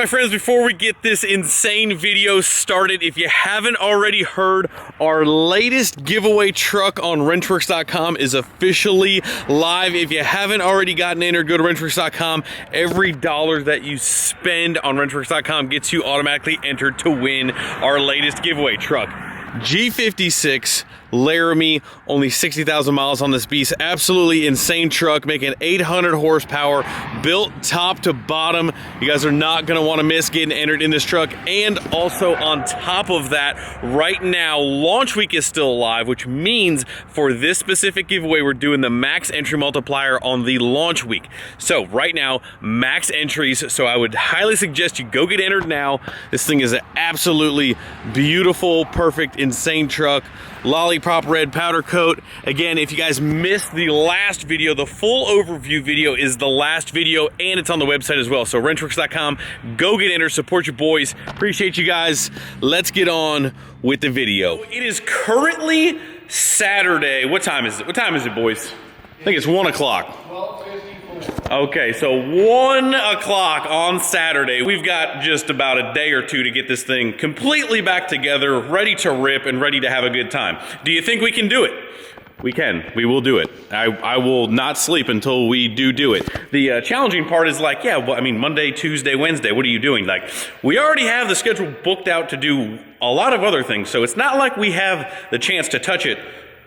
friends, before we get this insane video started, if you haven't already heard, our latest giveaway truck on Wrenchworks.com is officially live. If you haven't already gotten entered, go to Wrenchworks.com. Every dollar that you spend on Wrenchworks.com gets you automatically entered to win our latest giveaway truck. G56 Laramie, only 60,000 miles on this beast. Absolutely insane truck, making 800 horsepower, built top to bottom. You guys are not going to want to miss getting entered in this truck. And also on top of that, right now, launch week is still alive, which means for this specific giveaway, we're doing the max entry multiplier on the launch week. So right now, max entries. So I would highly suggest you go get entered now. This thing is an absolutely beautiful, perfect, insane truck. Lollipop red powder coat. Again, if you guys missed the last video, the full overview video is the last video, and it's on the website as well. So Wrenchworks.com, go get entered, support your boys. Appreciate you guys. Let's get on with the video. It is currently Saturday. What time is it? What time is it, boys? I think it's 1 o'clock. 12:54. Okay, so 1 o'clock on Saturday. We've got just about a day or two to get this thing completely back together, ready to rip and ready to have a good time. Do you think we can do it? We can. We will do it. I will not sleep until we do it. The challenging part is like, yeah, well, I mean, Monday, Tuesday, Wednesday, what are you doing? Like, we already have the schedule booked out to do a lot of other things, so it's not like we have the chance to touch it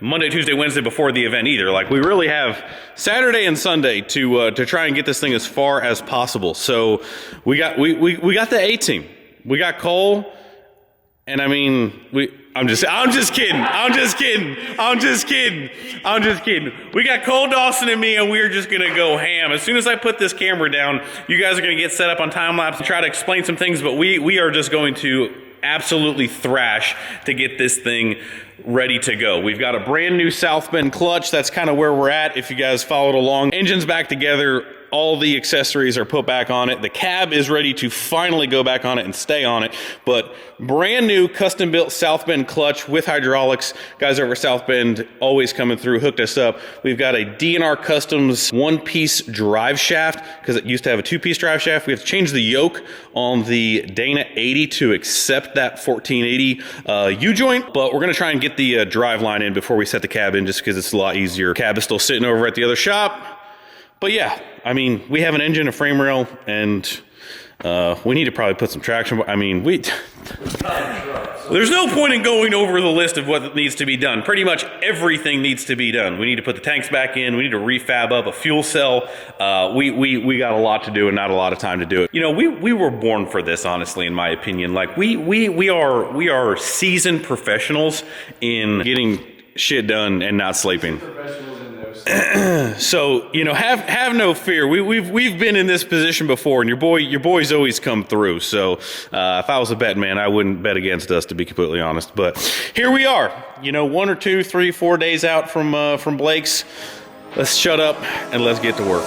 Monday, Tuesday, Wednesday before the event either. Like, we really have Saturday and Sunday to try and get this thing as far as possible. So we got the A team. We got Cole, and I mean, I'm just kidding. We got Cole, Dawson, and me, and we're just gonna go ham. As soon as I put this camera down, you guys are gonna get set up on time lapse and try to explain some things, but we are just going to absolutely thrash to get this thing ready to go. We've got a brand new South Bend clutch. That's kind of where we're at if you guys followed along. Engine's back together. All the accessories are put back on it. The cab is ready to finally go back on it and stay on it. But brand new custom built South Bend clutch with hydraulics. Guys over South Bend always coming through, hooked us up. We've got a DNR Customs one-piece drive shaft because it used to have a two-piece drive shaft. We have to change the yoke on the Dana 80 to accept that 1480 U-joint. But we're going to try and get the drive line in before we set the cab in just because it's a lot easier. Cab is still sitting over at the other shop. But yeah, I mean, we have an engine, a frame rail, and we need to probably put some traction. I mean, there's no point in going over the list of what needs to be done. Pretty much everything needs to be done. We need to put the tanks back in. We need to refab up a fuel cell. We got a lot to do and not a lot of time to do it. You know, we were born for this, honestly, in my opinion. Like, we are seasoned professionals in getting shit done and not sleeping. So, you know, have no fear. We've been in this position before, and your boys always come through. So, if I was a betting man, I wouldn't bet against us, to be completely honest. But here we are. You know, 1 or 2, 3, 4 days out from Blake's. Let's shut up and let's get to work.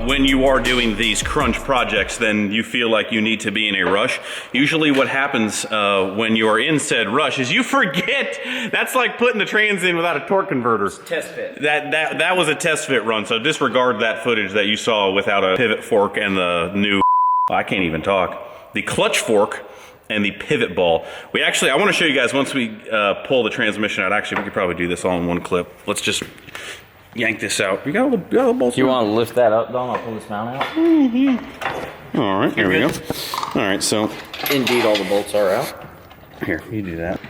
When you are doing these crunch projects, then you feel like you need to be in a rush. Usually what happens when you're in said rush is you forget. That's like putting the trans in without a torque converter. Test fit. That was a test fit run, so disregard that footage that you saw without a pivot fork and the new, I can't even talk, the clutch fork and the pivot ball. I want to show you guys once we pull the transmission out. Actually, we could probably do this all in one clip. Let's just yank this out. You got all the bolts. You want to lift that up, Don? I'll pull this mount out. Mm-hmm. All right, here we go. All right, so. Indeed, all the bolts are out. Here, you do that.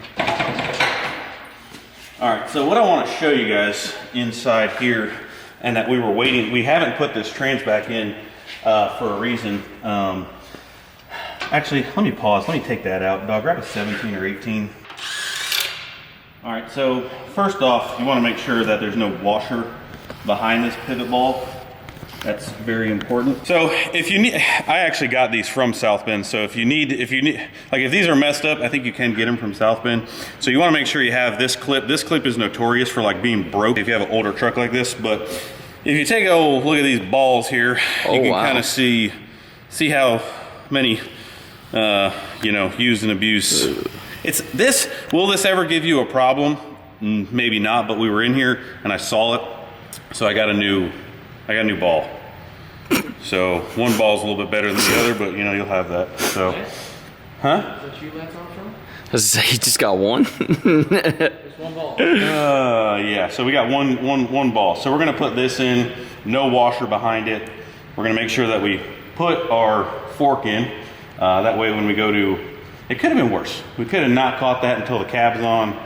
All right, so what I want to show you guys inside here, and that we were waiting, we haven't put this trans back in for a reason. Actually, let me pause, let me take that out. Dog, grab a 17 or 18. All right, so first off, you want to make sure that there's no washer behind this pivot ball. That's very important. So if you need, I actually got these from South Bend. So if you need, like if these are messed up, I think you can get them from South Bend. So you want to make sure you have this clip. This clip is notorious for like being broke if you have an older truck like this. But if you take a look at these balls here, you can kind of see how many, you know, used and abused. It's this, will this ever give you a problem? Maybe not, but we were in here and I saw it. So I got a new ball. So one ball's a little bit better than the other, but you know, you'll have that. So, huh? Is that you, Lance Armstrong? He just got one. There's one ball. Yeah, so we got one ball. So we're gonna put this in, no washer behind it. We're gonna make sure that we put our fork in. That way when we go to, it could have been worse. We could have not caught that until the cab's on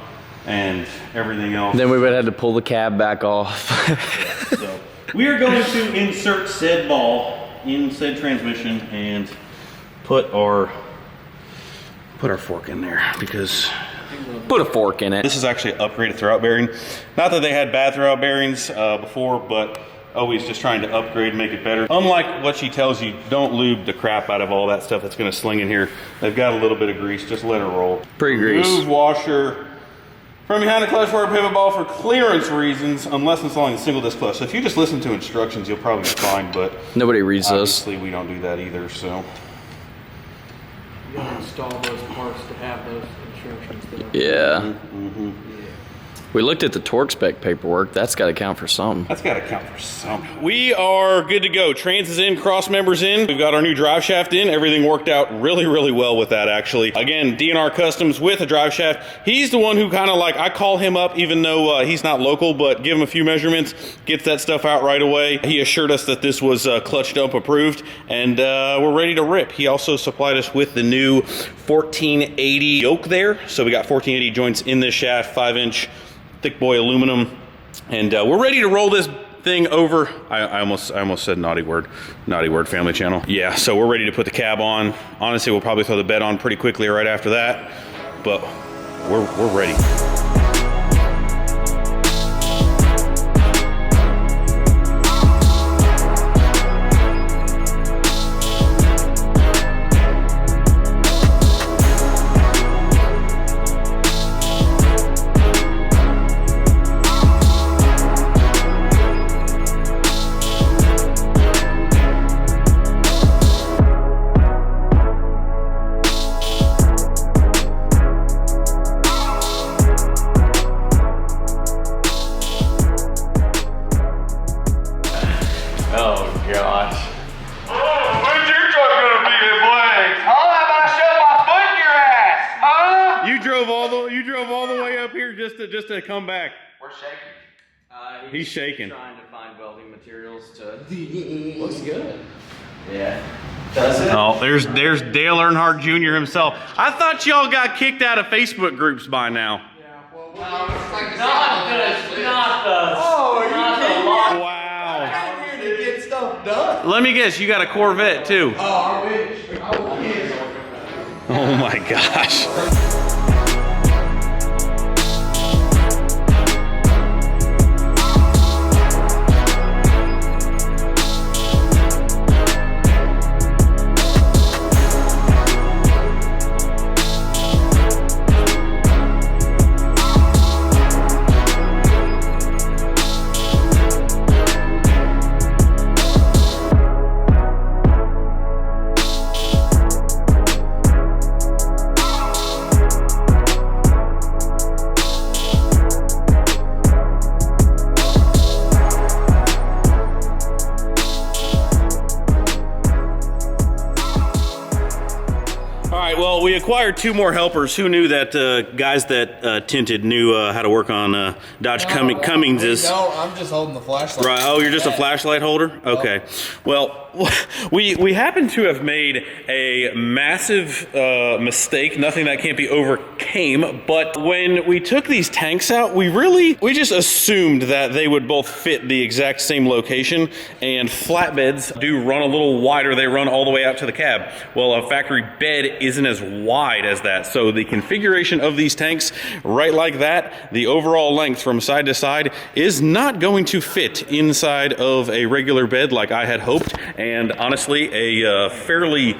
and everything else. Then we would have had to pull the cab back off. So we are going to insert said ball in said transmission and put our fork in there because Put a fork in it. this is actually an upgraded throwout bearing. Not that they had bad throwout bearings before, but always just trying to upgrade and make it better. Unlike what she tells you, don't lube the crap out of all that stuff that's going to sling in here. They've got a little bit of grease, just let it roll. Pre-grease. Remove washer from behind the clutch for a pivot ball for clearance reasons, unless installing a single disc clutch. So if you just listen to instructions, you'll probably be fine, but Nobody reads those. obviously we don't do that either, so. You gotta install those parts to have those instructions though. Yeah. We looked at the torque spec paperwork. That's got to count for something. That's got to count for something. We are good to go. Trans is in, cross members in. We've got our new drive shaft in. Everything worked out really, really well with that, actually. Again, DNR Customs with a drive shaft. He's the one who kind of like, I call him up even though he's not local, but give him a few measurements, gets that stuff out right away. He assured us that this was clutch dump approved, and we're ready to rip. He also supplied us with the new 1480 yoke there. So we got 1480 joints in this shaft, 5-inch thick boy aluminum, and we're ready to roll this thing over. I almost said naughty word family channel. Yeah, so we're ready to put the cab on. Honestly, we'll probably throw the bed on pretty quickly right after that, but we're ready. You drove all the way up here just to come back. We're shaking. He's shaking. Trying to find welding materials to. Looks good. Yeah. Does it? Oh, there's Dale Earnhardt Jr. himself. I thought y'all got kicked out of Facebook groups by now. Yeah, well, Wow. I'm here to get stuff done. Let me guess, you got a Corvette too. Oh, I wish. I will kiss. Oh my gosh. Well, we acquired 2 more helpers. Who knew that guys that tinted knew how to work on Dodge Cummins is? No, I'm just holding the flashlight. Right. Oh, you're just a flashlight holder? Okay. Well, we happen to have made a massive mistake, nothing that can't be overcome. came, but when we took these tanks out, we just assumed that they would both fit the exact same location, and flatbeds do run a little wider. They run all the way out to the cab. Well, a factory bed isn't as wide as that, so the configuration of these tanks, right like that, the overall length from side to side is not going to fit inside of a regular bed like I had hoped, and honestly, a fairly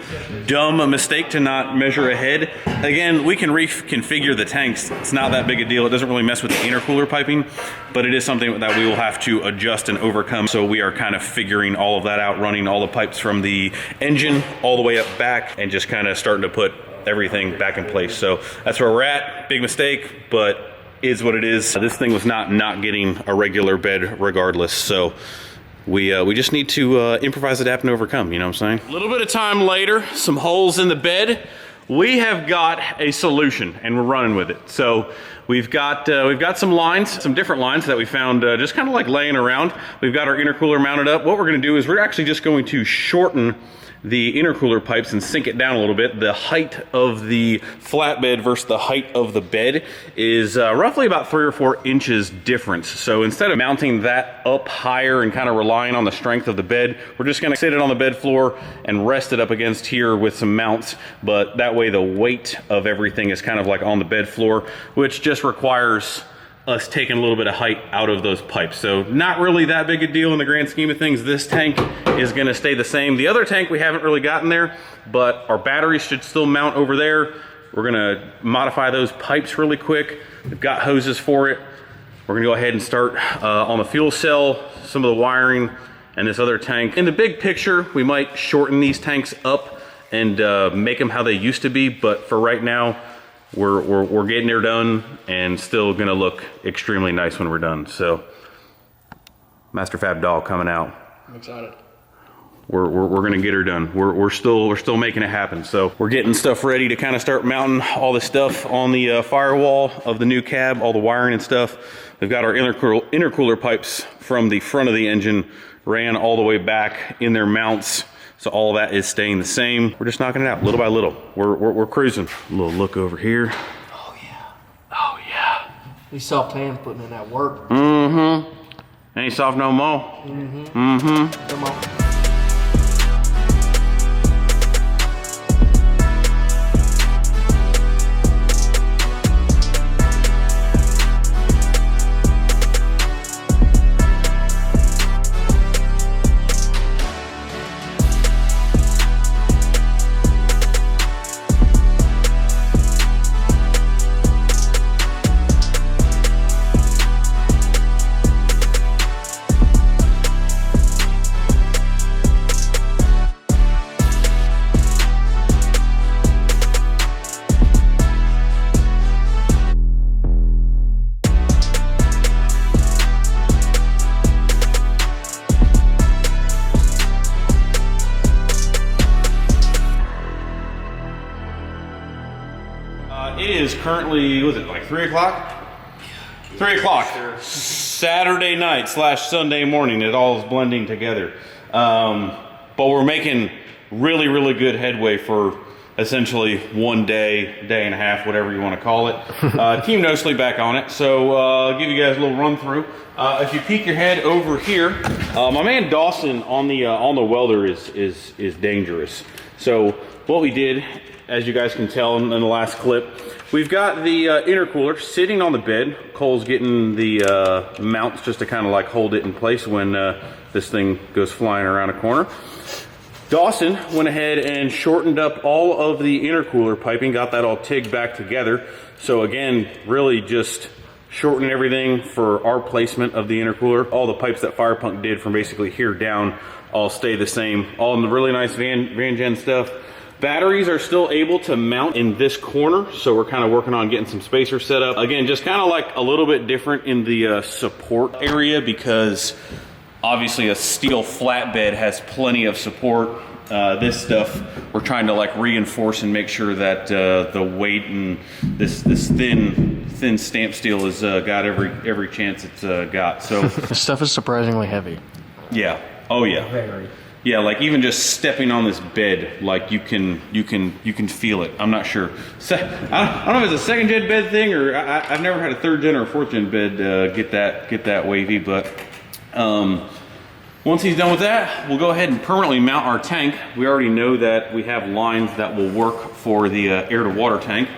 dumb mistake to not measure ahead. Again, we can reconfigure the tanks. It's not that big a deal. It doesn't really mess with the intercooler piping, but it is something that we will have to adjust and overcome. So we are kind of figuring all of that out, running all the pipes from the engine all the way up back and just kind of starting to put everything back in place. So that's where we're at. Big mistake, but is what it is. This thing was not getting a regular bed regardless. So we just need to improvise, adapt, and overcome, you know what I'm saying? A little bit of time later, some holes in the bed. We have got a solution, and we're running with it. So we've got some lines, some different lines that we found just kind of like laying around. We've got our intercooler mounted up. What we're gonna do is we're actually just going to shorten the intercooler pipes and sink it down a little bit. The height of the flatbed versus the height of the bed is roughly about 3 or 4 inches difference. So instead of mounting that up higher and kind of relying on the strength of the bed, we're just gonna sit it on the bed floor and rest it up against here with some mounts. But that way the weight of everything is kind of like on the bed floor, which just requires us taking a little bit of height out of those pipes. So not really that big a deal in the grand scheme of things. This tank is gonna stay the same. The other tank we haven't really gotten there, but our batteries should still mount over there. We're gonna modify those pipes really quick. We've got hoses for it. We're gonna go ahead and start on the fuel cell, some of the wiring, and this other tank. In the big picture, we might shorten these tanks up and make them how they used to be, but for right now, we're getting her done and still gonna look extremely nice when we're done. So Master Fab doll coming out. I'm excited. We're gonna get her done. We're still making it happen. So we're getting stuff ready to kind of start mounting all the stuff on the firewall of the new cab, all the wiring and stuff. We've got our intercooler pipes from the front of the engine ran all the way back in their mounts. So all that is staying the same. We're just knocking it out little by little. We're cruising. A little look over here. Oh yeah. Oh yeah. These soft hands putting in that work. Mm-hmm. Ain't soft no more. Mm-hmm. Mm-hmm. Come on. It is currently, was it like 3 o'clock? 3 o'clock. Saturday night / Sunday morning. It all is blending together. But we're making really good headway for essentially 1 day, day and a half, whatever you want to call it. Team No Sleep back on it. So I'll give you guys a little run through. If you peek your head over here, my man Dawson on the welder is dangerous. So what we did, as you guys can tell in the last clip, we've got the intercooler sitting on the bed. Cole's getting the mounts just to kind of like hold it in place when this thing goes flying around a corner. Dawson went ahead and shortened up all of the intercooler piping, got that all tigged back together. So again, really just shortening everything for our placement of the intercooler. All the pipes that Firepunk did from basically here down all stay the same. All in the really nice Van Gen stuff. Batteries are still able to mount in this corner, so we're kind of working on getting some spacers set up. Again, just kind of like a little bit different in the support area, because obviously a steel flatbed has plenty of support. This stuff we're trying to like reinforce and make sure that the weight and this thin stamp steel has got every chance it's got. So This stuff is surprisingly heavy. yeah. Oh yeah. Very. Yeah, like even just stepping on this bed, like you can feel it. I'm not sure. I don't know if it's a second gen bed thing, or I've never had a third gen or a fourth gen bed get that wavy. But once he's done with that, we'll go ahead and permanently mount our tank. We already know that we have lines that will work for the air to water tank.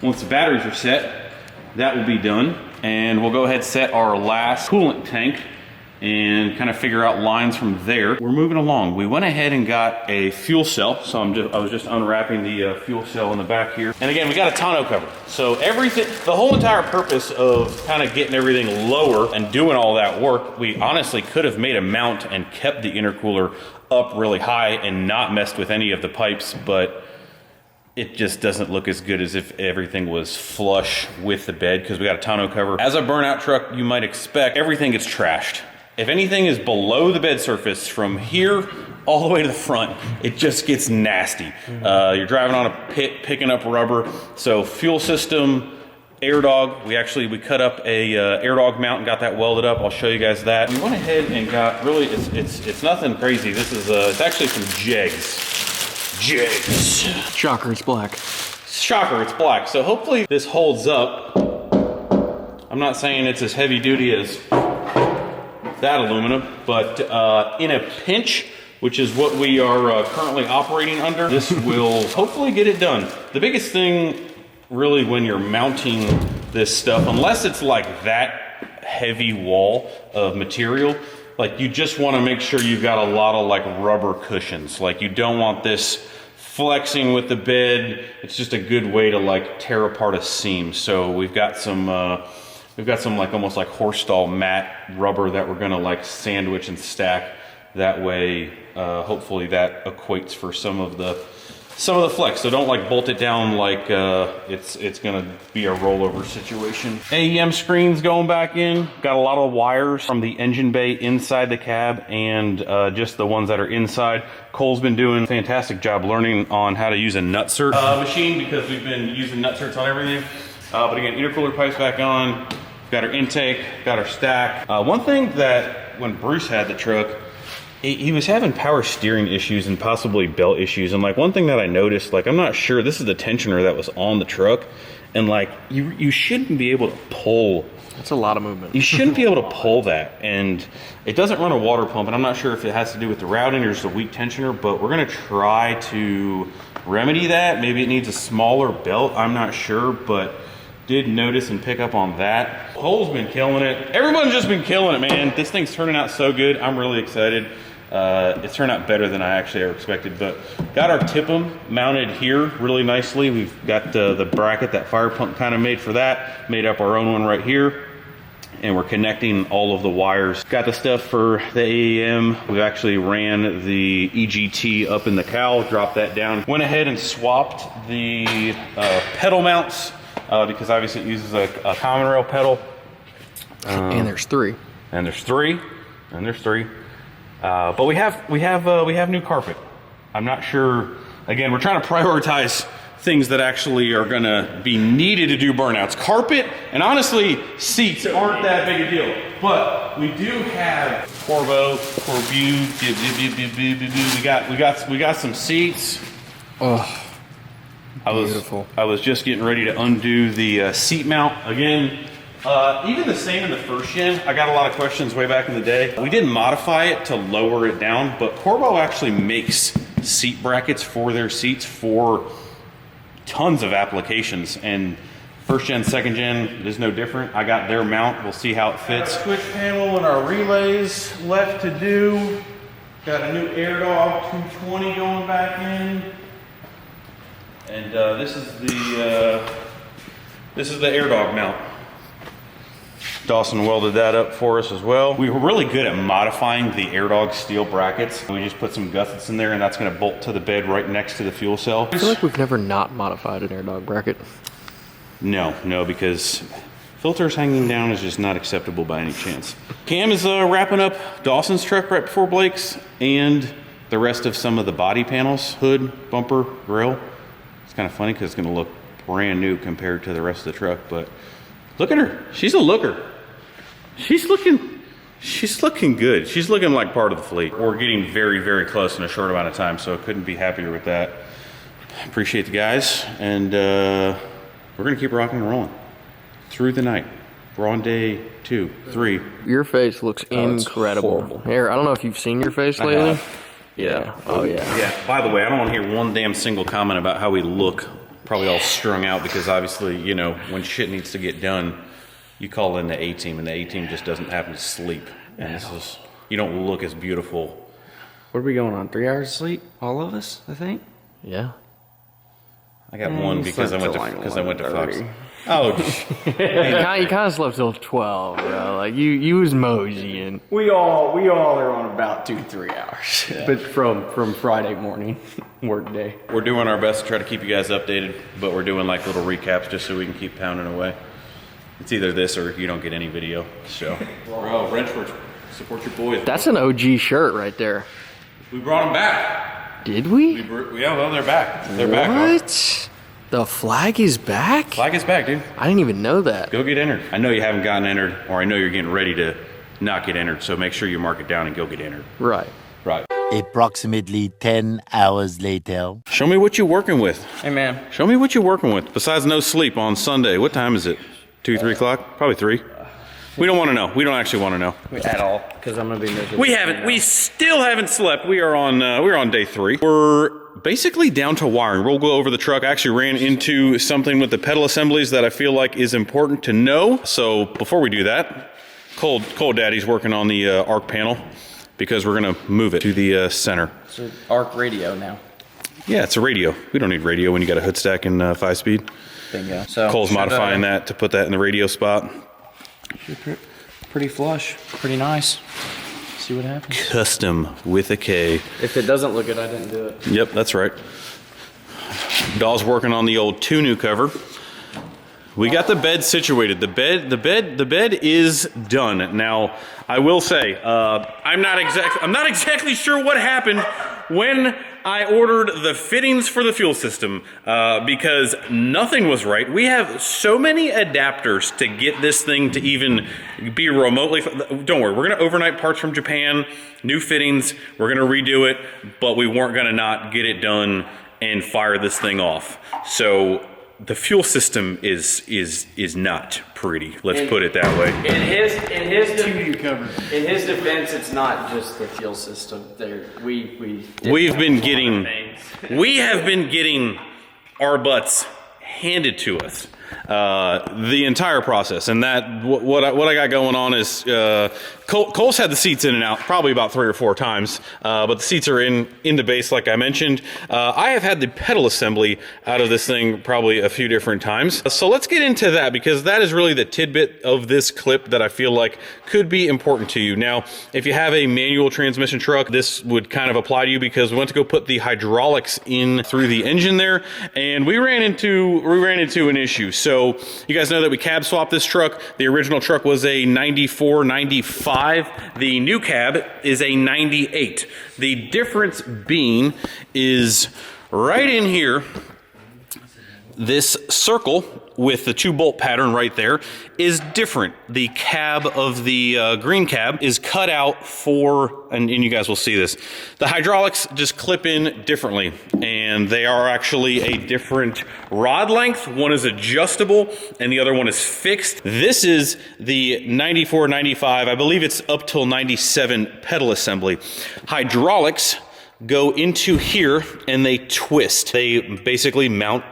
Once the batteries are set, that will be done, and we'll go ahead and set our last coolant tank and kind of figure out lines from there. We're moving along. We went ahead and got a fuel cell. So I was just unwrapping the fuel cell in the back here. And again, we got a tonneau cover. So everything, the whole entire purpose of kind of getting everything lower and doing all that work, we honestly could have made a mount and kept the intercooler up really high and not messed with any of the pipes, but it just doesn't look as good as if everything was flush with the bed, because we got a tonneau cover. As a burnout truck, you might expect, everything gets trashed. If anything is below the bed surface from here all the way to the front, it just gets nasty. You're driving on a pit, picking up rubber. So fuel system, air dog. We cut up a air dog mount and got that welded up. I'll show you guys that. We went ahead and got really, it's nothing crazy. This is it's actually some jegs. Shocker, it's black. Shocker, it's black. So hopefully this holds up. I'm not saying it's as heavy duty as that aluminum, but in a pinch, which is what we are currently operating under, this will hopefully get it done. The biggest thing really when you're mounting this stuff, unless it's like that heavy wall of material, like you just want to make sure you've got a lot of like rubber cushions. Like you don't want this flexing with the bed. It's just a good way to like tear apart a seam. So we've got some like almost like horse stall mat rubber that we're gonna like sandwich and stack. That way, hopefully that equates for some of the flex. So don't like bolt it down like it's gonna be a rollover situation. AEM screens going back in. Got a lot of wires from the engine bay inside the cab and just the ones that are inside. Cole's been doing a fantastic job learning on how to use a nutsert machine, because we've been using nutserts on everything. But again, intercooler pipes back on. Got our intake, got our stack. One thing that when Bruce had the truck, he was having power steering issues and possibly belt issues. And like one thing that I noticed, like I'm not sure, this is the tensioner that was on the truck. And like you shouldn't be able to pull. That's a lot of movement. You shouldn't be able to pull that. And it doesn't run a water pump. And I'm not sure if it has to do with the routing or just a weak tensioner, but we're gonna try to remedy that. Maybe it needs a smaller belt, I'm not sure, but did notice and pick up on that. Cole's been killing it. Everyone's just been killing it, man. This thing's turning out so good. I'm really excited. It's turned out better than I actually ever expected, but got our TIP'em mounted here really nicely. We've got the bracket that fire pump kind of made for that, made up our own one right here. And we're connecting all of the wires. Got the stuff for the AEM. We actually ran the EGT up in the cowl, dropped that down. Went ahead and swapped the pedal mounts, because obviously it uses a common rail pedal. And there's three. And there's three. But we have new carpet. I'm not sure. Again, we're trying to prioritize things that actually are gonna be needed to do burnouts. Carpet and honestly seats aren't that big a deal. But we do have Corbu. We got some seats. Oh. Beautiful. I was just getting ready to undo the seat mount again. Even the same in the first gen. I got a lot of questions way back in the day. We didn't modify it to lower it down, but Corbo actually makes seat brackets for their seats for tons of applications. And first gen, second gen is no different. I got their mount. We'll see how it fits. Our switch panel and our relays left to do. Got a new air dog 220 going back in. And this is the air dog mount. Dawson welded that up for us as well. We were really good at modifying the air dog steel brackets. We just put some gussets in there, and that's going to bolt to the bed right next to the fuel cell. I feel like we've never not modified an air dog bracket. No, because filters hanging down is just not acceptable by any chance. Cam is wrapping up Dawson's truck right before Blake's, and the rest of some of the body panels, hood, bumper, grill. It's kind of funny because it's going to look brand new compared to the rest of the truck, but look at her. She's a looker. She's looking She's looking good. She's looking like part of the fleet. We're getting very, very close in a short amount of time, so I couldn't be happier with that. Appreciate the guys, and we're gonna keep rocking and rolling through the night. We're on day 2, 3. Your face looks incredible. Here, I don't know if you've seen your face lately. Yeah. Oh yeah. Yeah. By the way, I don't want to hear one damn single comment about how we look. Probably all strung out because obviously, you know, when shit needs to get done, you call in the A-team, and the A-team just doesn't happen to sleep. And this is, you don't look as beautiful. What are we going on? 3 hours of sleep? All of us, I think. Yeah. I got one because I went to Fox. Oh, You kind of slept till 12, bro. Like you was moseying. We all are on about 2-3 hours. Yeah. But from Friday morning, work day. we're doing our best to try to keep you guys updated, but we're doing like little recaps just so we can keep pounding away. It's either this or you don't get any video. So, bro, Wrenchworks, support your boys. That's an OG shirt right there. We brought them back. Did we? Yeah, well, they're back. They're back. What? The flag is back? Flag is back, dude. I didn't even know that. Go get entered. I know you haven't gotten entered, or I know you're getting ready to not get entered, so make sure you mark it down and go get entered. Right. Right. Approximately 10 hours later. Show me what you're working with. Hey, man. Show me what you're working with. Besides no sleep on Sunday. What time is it? 2, 3 o'clock? Probably 3. We don't want to know. We don't actually want to know. At all, because I'm going to be miserable. We haven't. We still haven't slept. We're on day 3. We're basically down to wiring. We'll go over the truck. I actually ran into something with the pedal assemblies that I feel like is important to know. So before we do that, Cold Daddy's working on the arc panel because we're going to move it to the center. It's an arc radio now. Yeah, it's a radio. We don't need radio when you got a hood stack and 5-speed. Bingo. So Cole's modifying that to put that in the radio spot. Pretty flush. Pretty nice. See what happens. Custom with a K. If it doesn't look good, I didn't do it. Yep, that's right. Doll's working on the old 2 cover. We got the bed situated. The bed is done. Now, I will say, I'm not exactly sure what happened when I ordered the fittings for the fuel system because nothing was right. We have so many adapters to get this thing to even be remotely. Don't worry, we're going to overnight parts from Japan, new fittings. We're going to redo it, but we weren't going to not get it done and fire this thing off. So the fuel system is not pretty. Let's put it that way. In his defense, it's not just the fuel system. We have been getting our butts handed to us the entire process, and that what I got going on is Cole's had the seats in and out probably about 3 or 4 times, but the seats are in the base like I mentioned. I have had the pedal assembly out of this thing probably a few different times, so let's get into that because that is really the tidbit of this clip that I feel like could be important to you. Now, if you have a manual transmission truck, this would kind of apply to you because we went to go put the hydraulics in through the engine there, and we ran into an issue. So you guys know that we cab swapped this truck. The original truck was a 94, 95. The new cab is a 98. The difference being is right in here, this circle with the 2-bolt pattern right there is different. The cab of the green cab is cut out for, and you guys will see this, the hydraulics just clip in differently, and they are actually a different rod length. One is adjustable and the other one is fixed. This is the 94, 95, I believe it's up till 97 pedal assembly. Hydraulics go into here and they twist. They basically mount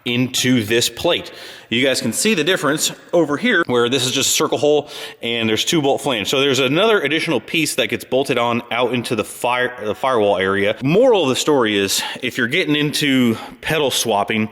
into this plate. You guys can see the difference over here where this is just a circle hole and there's 2-bolt flange. So there's another additional piece that gets bolted on out into the firewall area. Moral of the story is if you're getting into pedal swapping,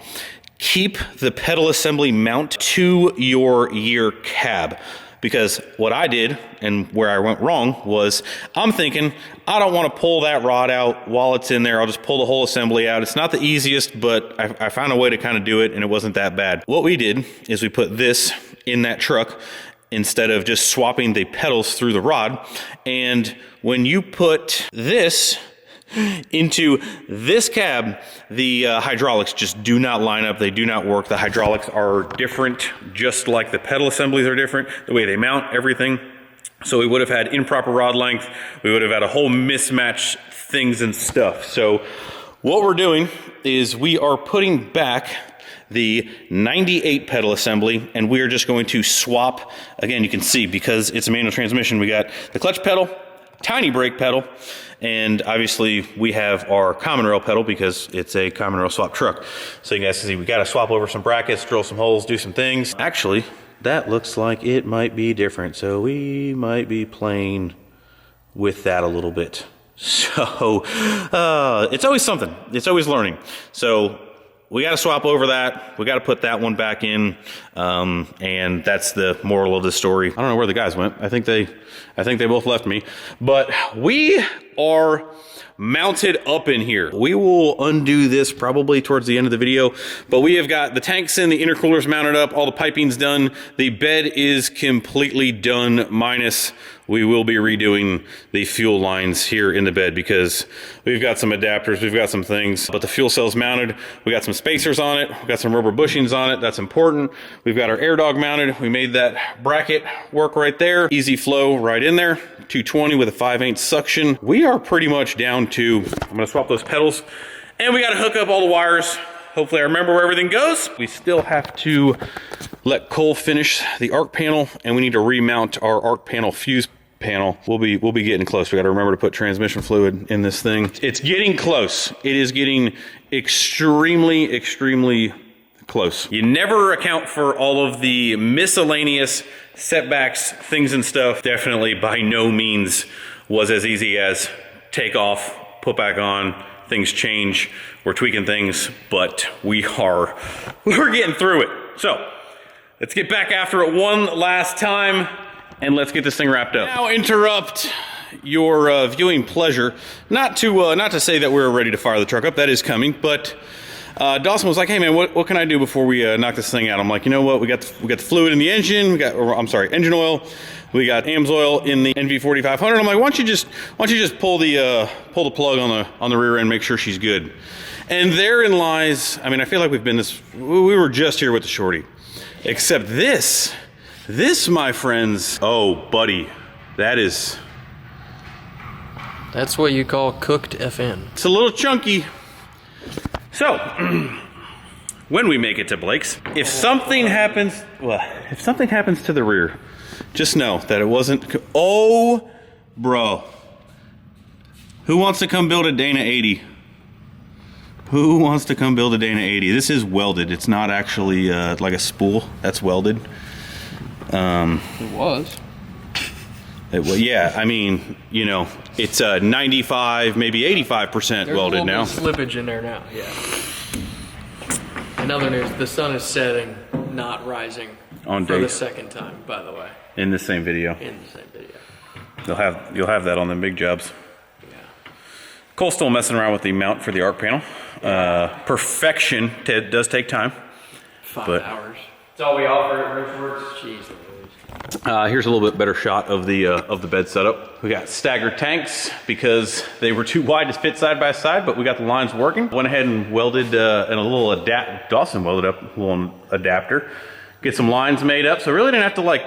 keep the pedal assembly mount to your year cab. Because what I did and where I went wrong was I'm thinking I don't want to pull that rod out while it's in there. I'll just pull the whole assembly out. It's not the easiest, but I found a way to kind of do it and it wasn't that bad. What we did is we put this in that truck instead of just swapping the pedals through the rod. And when you put this into this cab, the hydraulics just do not line up. They do not work. The hydraulics are different, just like the pedal assemblies are different, the way they mount everything. So we would have had improper rod length. We would have had a whole mismatch things and stuff. So what we're doing is we are putting back the 98 pedal assembly, and we are just going to swap. Again, you can see because it's a manual transmission, we got the clutch pedal, tiny brake pedal, and obviously we have our common rail pedal because it's a common rail swap truck. So you guys can see we got to swap over some brackets, drill some holes, do some things. Actually, that looks like it might be different, so we might be playing with that a little bit. So it's always something. It's always learning. So we got to swap over that. We got to put that one back in, and that's the moral of the story. I don't know where the guys went. I think they both left me. But we are mounted up in here. We will undo this probably towards the end of the video, but we have got the tanks in, the intercoolers mounted up, all the piping's done. The bed is completely done, minus we will be redoing the fuel lines here in the bed because we've got some adapters, we've got some things, but the fuel cell's mounted. We got some spacers on it. We got some rubber bushings on it. That's important. We've got our air dog mounted. We made that bracket work right there. Easy flow right in there. 220 with a 5/8 suction. We are pretty much down to, I'm gonna swap those pedals, and we gotta hook up all the wires. Hopefully I remember where everything goes. We still have to let Cole finish the arc panel, and we need to remount our arc panel fuse panel. We'll be getting close. We got to remember to put transmission fluid in this thing. It's getting close. It is getting extremely close. You never account for all of the miscellaneous setbacks, things and stuff. Definitely by no means was as easy as take off, put back on, things change, we're tweaking things, but we're getting through it. So let's get back after it one last time, and let's get this thing wrapped up. Now interrupt your viewing pleasure. Not to say that we're ready to fire the truck up. That is coming. But Dawson was like, "Hey man, what can I do before we knock this thing out?" I'm like, "You know what? We got the fluid in the engine. Engine oil. We got AMS oil in the NV4500." I'm like, "Why don't you just pull the plug on the rear end, make sure she's good." And therein lies. I mean, I feel like we were just here with the shorty, except this, my friends. Oh, buddy, that's what you call cooked FN. It's a little chunky. So, when we make it to Blake's, if something happens to the rear, just know that it wasn't. Oh, bro, who wants to come build a Dana 80? Who wants to come build a Dana 80? This is welded. It's not actually like a spool. That's welded. It was. Yeah, I mean, you know, it's 95, maybe 85% welded now. There's a little slippage in there now, yeah. In other news, the sun is setting, not rising. On for the second time, by the way. In the same video. In the same video. You'll have that on the big jobs. Yeah. Cole's still messing around with the mount for the arc panel. Perfection does take time. 5 hours. That's all we offer at Richworks. Jeez Louise. Here's a little bit better shot of the bed setup. We got staggered tanks because they were too wide to fit side by side, but we got the lines working. Went ahead and welded and a little Dawson welded up a little adapter. Get some lines made up. So really didn't have to like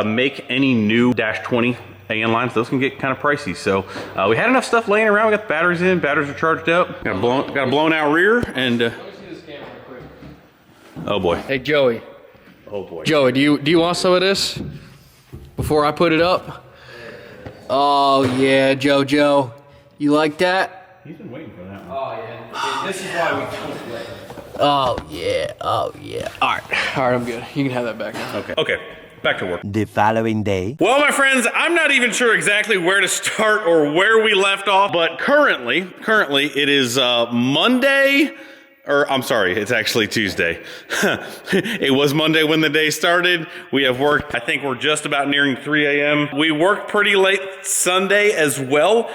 make any new -20 AN lines. Those can get kind of pricey. So we had enough stuff laying around. We got the batteries in. Batteries are charged up. Got a blown out rear and. Let me see this camera real quick. Oh boy. Hey Joey. Oh boy. Joey, do you want some of this before I put it up? Oh yeah, Jojo. You like that? He's been waiting for that one. Oh yeah. This is why we don't play. Oh yeah. All right, I'm good. You can have that back now. Okay. Back to work. The following day. Well, my friends, I'm not even sure exactly where to start or where we left off, but currently it is Monday. Or, I'm sorry, it's actually Tuesday. It was Monday when the day started. We have worked, I think we're just about nearing 3 a.m. We worked pretty late Sunday as well.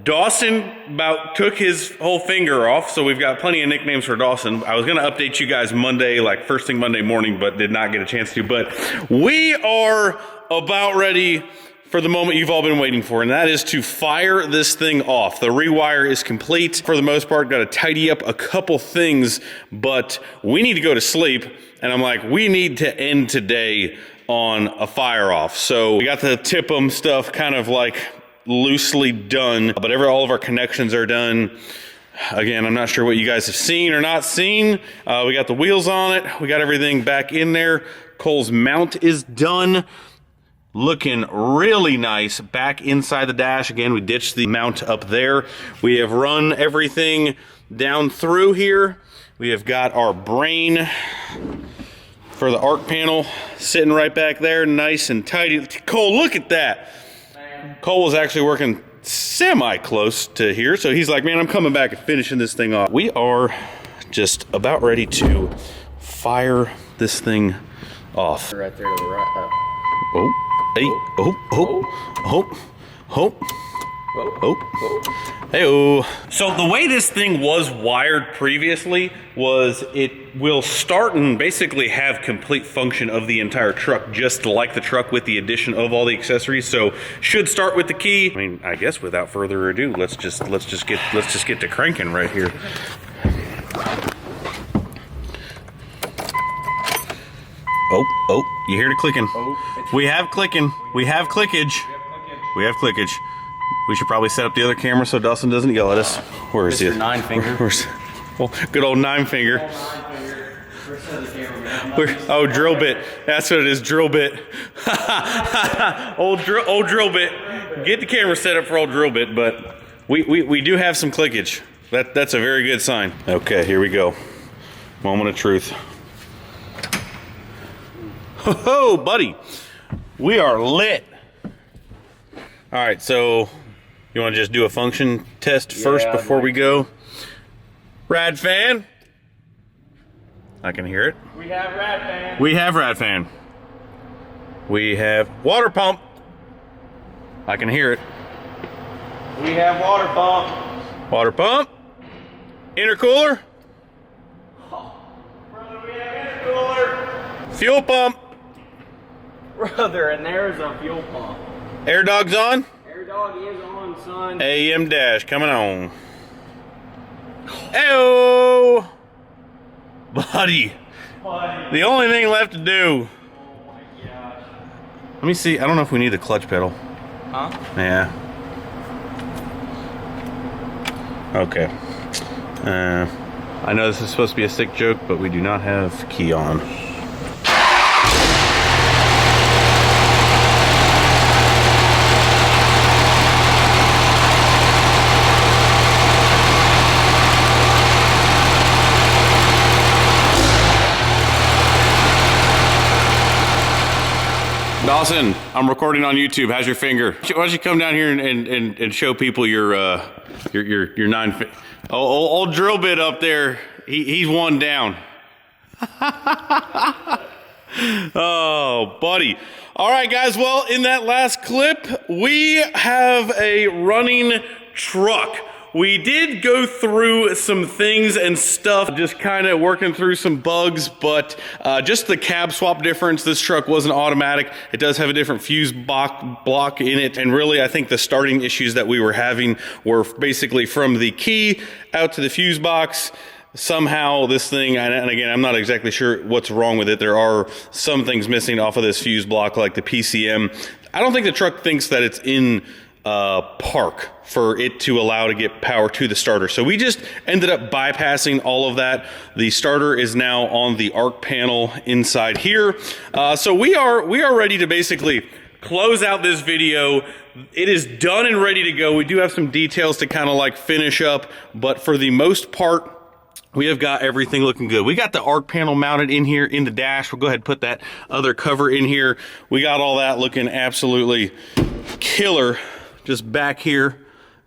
Dawson about took his whole finger off, so we've got plenty of nicknames for Dawson. I was gonna update you guys Monday, like first thing Monday morning, but did not get a chance to. But we are about ready for the moment you've all been waiting for, and that is to fire this thing off. The rewire is complete for the most part. Got to tidy up a couple things, but we need to go to sleep. And I'm like, we need to end today on a fire off. So we got the tip 'em stuff kind of like loosely done, but all of our connections are done. Again, I'm not sure what you guys have seen or not seen. We got the wheels on it. We got everything back in there. Cole's mount is done. Looking really nice back inside the dash. Again, we ditched the mount up there. We have run everything down through here. We have got our brain for the arc panel sitting right back there, nice and tidy. Cole, look at that. Cole was actually working semi-close to here, so he's like, man, I'm coming back and finishing this thing off. We are just about ready to fire this thing off. Right there to the right. Oh, hey, hey-oh. So the way this thing was wired previously was it will start and basically have complete function of the entire truck, just like the truck with the addition of all the accessories. So should start with the key. I mean, I guess without further ado, let's just get to cranking right here. Oh, you hear the clicking? We have clicking. We have clickage. We have clickage. We should probably set up the other camera so Dawson doesn't yell at us. Where is he? Mr. Nine Finger. Where's good old Nine Finger? Oh, drill bit. That's what it is, drill bit. old drill bit. Get the camera set up for old drill bit, but we do have some clickage. That's a very good sign. Okay, here we go. Moment of truth. Ho, buddy. We are lit. All right, so you want to just do a function test first before we go? Rad fan. I can hear it. We have rad fan. We have rad fan. We have water pump. I can hear it. We have water pump. Water pump. Intercooler. Brother, we have intercooler. Fuel pump. Brother, and there's a fuel pump. Air dog's on. Air dog is on, son. AM dash coming on. Heyo, buddy. The only thing left to do. Oh my gosh. Let me see. I don't know if we need the clutch pedal. Huh? Yeah. Okay. I know this is supposed to be a sick joke, but we do not have key on. Dawson, I'm recording on YouTube. How's your finger? Why don't you come down here and show people your nine. Old drill bit up there. He's one down. Oh, buddy. All right, guys. Well, in that last clip, we have a running truck. We did go through some things and stuff, just kind of working through some bugs, but just the cab swap difference. This truck wasn't automatic. It does have a different fuse block in it, and really I think the starting issues that we were having were basically from the key out to the fuse box. Somehow this thing, and again, I'm not exactly sure what's wrong with it. There are some things missing off of this fuse block, like the PCM. I don't think the truck thinks that it's in park for it to allow to get power to the starter. So we just ended up bypassing all of that. The starter is now on the arc panel inside here. So we are ready to basically close out this video. It is done and ready to go. We do have some details to kind of like finish up, but for the most part, we have got everything looking good. We got the arc panel mounted in here in the dash. We'll go ahead and put that other cover in here. We got all that looking absolutely killer. Just back here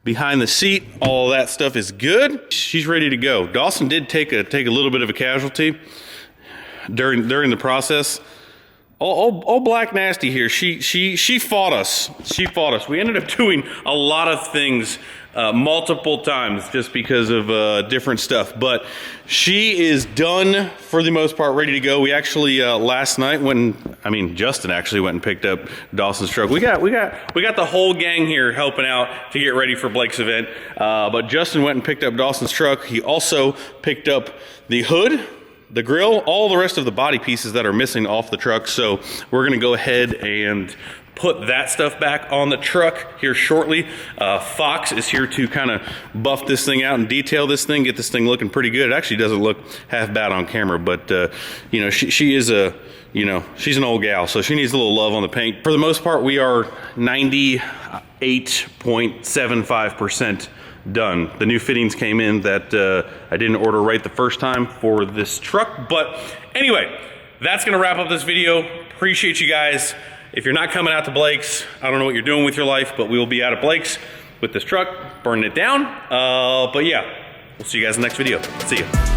behind the seat, all that stuff is good. She's ready to go. Dawson did take a little bit of a casualty during the process. Old Black Nasty here, she fought us. She fought us. We ended up doing a lot of things multiple times just because of different stuff, but she is done for the most part, ready to go. We actually last night Justin actually went and picked up Dawson's truck. We got the whole gang here helping out to get ready for Blake's event, but Justin went and picked up Dawson's truck. He also picked up the hood the grill, all the rest of the body pieces that are missing off the truck. So we're gonna go ahead and put that stuff back on the truck here shortly. Fox is here to kind of buff this thing out and detail this thing, get this thing looking pretty good. It actually doesn't look half bad on camera, but you know, she is a, you know, she's an old gal, so she needs a little love on the paint. For the most part, we are 98.75% done. The new fittings came in that I didn't order right the first time for this truck. But anyway, that's gonna wrap up this video. Appreciate you guys. If you're not coming out to Blake's, I don't know what you're doing with your life, but we will be out at Blake's with this truck, burning it down. But yeah, we'll see you guys in the next video. See ya.